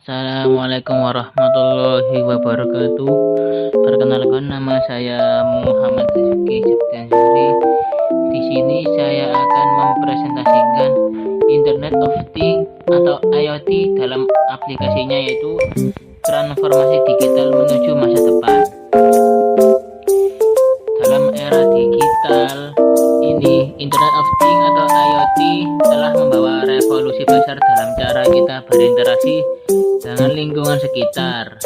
Assalamualaikum warahmatullahi wabarakatuh. Perkenalkan, nama saya Muhammad Rizky Septiansari. Di sini saya akan mempresentasikan Internet of Things atau IoT dalam aplikasinya, yaitu transformasi digital menuju masa depan. Dalam era digital ini, Internet of Things atau IoT telah membawa revolusi besar dalam cara kita berinteraksi dengan lingkungan sekitar.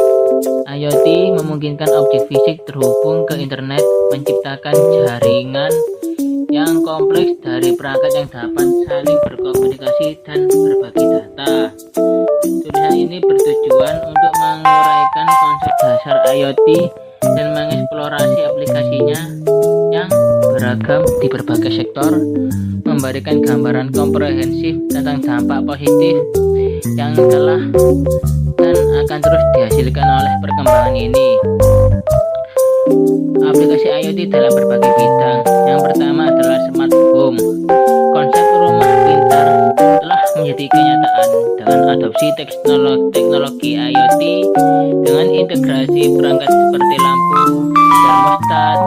IoT memungkinkan objek fisik terhubung ke internet, menciptakan jaringan yang kompleks dari perangkat yang dapat saling berkomunikasi dan berbagi data. Tulisan ini bertujuan untuk menguraikan konsep dasar IoT dan mengeksplorasi aplikasinya yang beragam di berbagai sektor, memberikan gambaran komprehensif tentang dampak positif yang telah dan akan terus dihasilkan oleh perkembangan ini. Aplikasi IoT dalam berbagai bidang. Yang pertama adalah smart home. Konsep rumah pintar telah menjadi kenyataan dengan adopsi teknologi IoT dengan integrasi perangkat seperti lampu, termostat,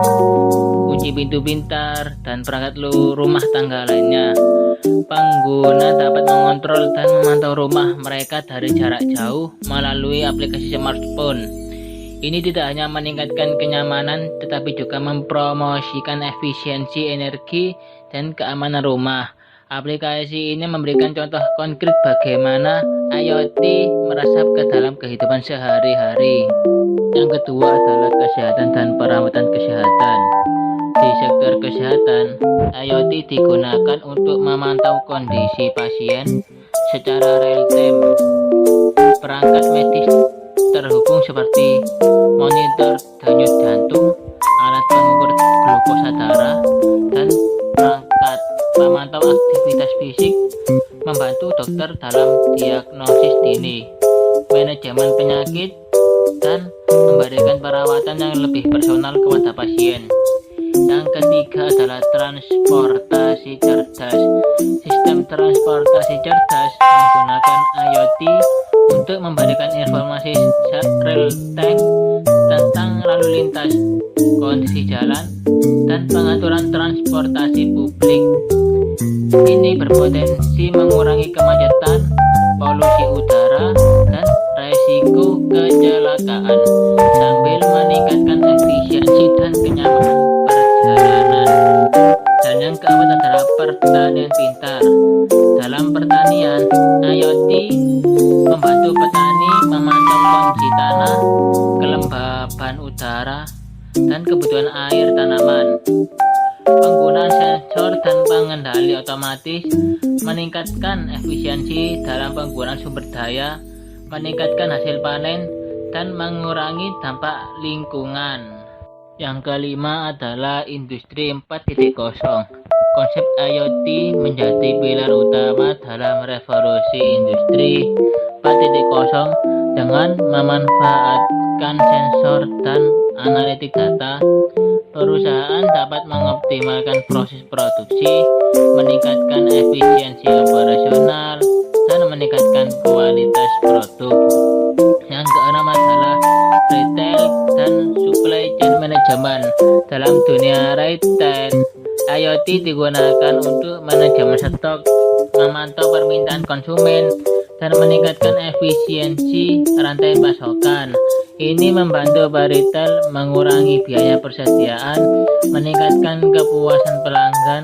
kunci pintu pintar, dan perangkat rumah tangga lainnya. Pengguna dapat mengontrol dan memantau rumah mereka dari jarak jauh melalui aplikasi smartphone. Ini tidak hanya meningkatkan kenyamanan, tetapi juga mempromosikan efisiensi energi dan keamanan rumah. Aplikasi ini memberikan contoh konkret bagaimana IoT merasap ke dalam kehidupan sehari-hari. Yang kedua adalah kesehatan dan perawatan kesehatan. Di sektor kesehatan, IoT digunakan untuk memantau kondisi pasien secara real-time. Perangkat medis terhubung seperti monitor denyut jantung, alat pengukur glukosa darah, dan perangkat pemantau aktivitas fisik membantu dokter dalam diagnosis dini, manajemen penyakit, dan memberikan perawatan yang lebih personal kepada pasien. Yang ketiga adalah transportasi cerdas. Sistem transportasi cerdas menggunakan IoT untuk memberikan informasi real-time tentang lalu lintas, kondisi jalan, dan pengaturan transportasi publik. Ini berpotensi mengurangi kemacetan, polusi udara, dan resiko kecelakaan, sambil meningkatkan efisiensi dan kenyamanan perjalanan. Dan yang keempat adalah pertanian pintar. Dalam pertanian, IoT membantu petani memantau kondisi tanah, kelembaban udara, dan kebutuhan air tanaman. Penggunaan sensor dan pengendali otomatis meningkatkan efisiensi dalam penggunaan sumber daya, meningkatkan hasil panen, dan mengurangi dampak lingkungan. Yang kelima adalah Industri 4.0. Konsep IoT menjadi pilar utama dalam revolusi Industri 4.0 dengan memanfaatkan sensor dan analitik data. Perusahaan dapat mengoptimalkan proses produksi, meningkatkan efisiensi operasional, dan meningkatkan kualitas produk. Yang keenam adalah retail dan supply chain management. Dalam dunia retail, IoT digunakan untuk manajemen stok, memantau permintaan konsumen, dan meningkatkan efisiensi rantai pasokan. Ini membantu retail mengurangi biaya persediaan, meningkatkan kepuasan pelanggan,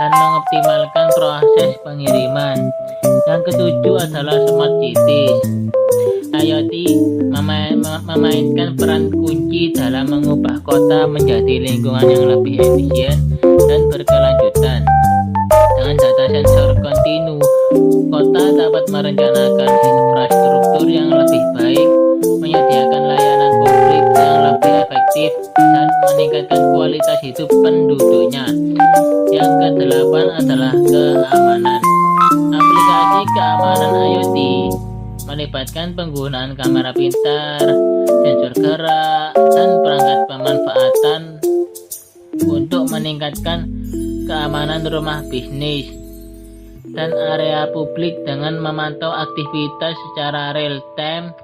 dan mengoptimalkan proses pengiriman. Yang ketujuh adalah smart cities. IoT memainkan peran kunci dalam mengubah kota menjadi lingkungan yang lebih efisien dan berkelanjutan. Dengan data sensor kontinu, kota dapat merencanakan infrastruktur yang lebih baik, menyediakan layanan publik yang lebih efektif, dan meningkatkan kualitas hidup penduduknya. Yang kedelapan adalah keamanan. Aplikasi keamanan IoT melibatkan penggunaan kamera pintar, sensor gerak, dan perangkat pemanfaatan untuk meningkatkan keamanan rumah bisnis. dan area publik dengan memantau aktivitas secara real time.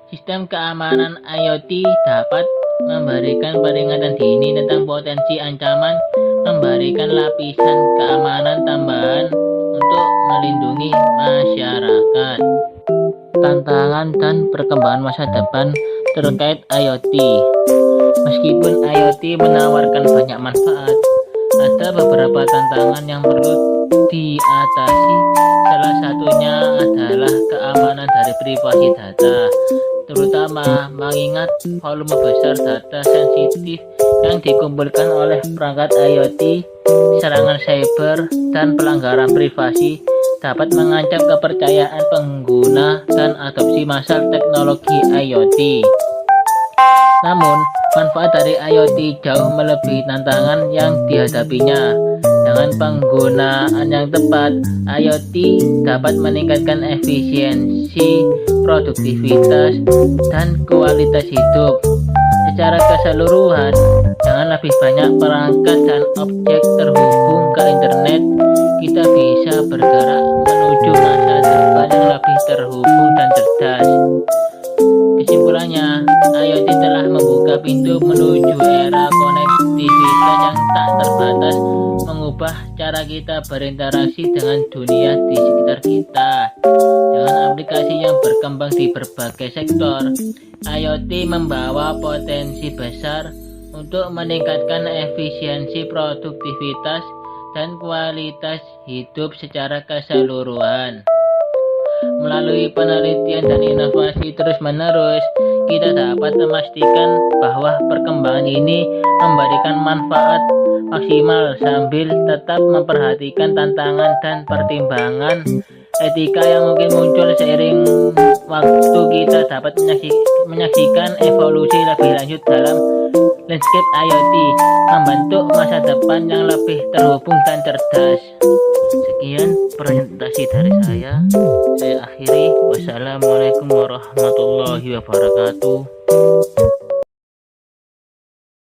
Sistem keamanan IoT dapat memberikan peringatan dini tentang potensi ancaman, memberikan lapisan keamanan tambahan untuk melindungi masyarakat. Tantangan dan perkembangan masa depan terkait IoT. Meskipun IoT menawarkan banyak manfaat, ada beberapa tantangan yang perlu diatasi. Salah satunya adalah keamanan dari privasi data, terutama mengingat volume besar data sensitif yang dikumpulkan oleh perangkat IoT. Serangan cyber dan pelanggaran privasi dapat mengancam kepercayaan pengguna dan adopsi massal teknologi IoT. Namun, manfaat dari IoT jauh melebihi tantangan yang dihadapinya. Dengan penggunaan yang tepat, IoT dapat meningkatkan efisiensi, produktivitas, dan kualitas hidup. Secara keseluruhan, dengan lebih banyak perangkat dan objek terhubung ke internet, kita bisa bergerak menuju masa depan yang lebih terhubung dan cerdas. Kesimpulannya, IoT telah membuka pintu menuju era konektivitas yang tak terbatas, mengubah cara kita berinteraksi dengan dunia di sekitar kita. Dengan aplikasi yang berkembang di berbagai sektor, IoT membawa potensi besar untuk meningkatkan efisiensi, produktivitas, dan kualitas hidup secara keseluruhan. Melalui penelitian dan inovasi terus-menerus, kita dapat memastikan bahwa perkembangan ini memberikan manfaat maksimal sambil tetap memperhatikan tantangan dan pertimbangan etika yang mungkin muncul seiring waktu. Kita dapat menyaksikan evolusi lebih lanjut dalam landscape IoT, membentuk masa depan yang lebih terhubung dan cerdas. Sekian presentasi dari saya akhiri. Wassalamualaikum warahmatullahi wabarakatuh.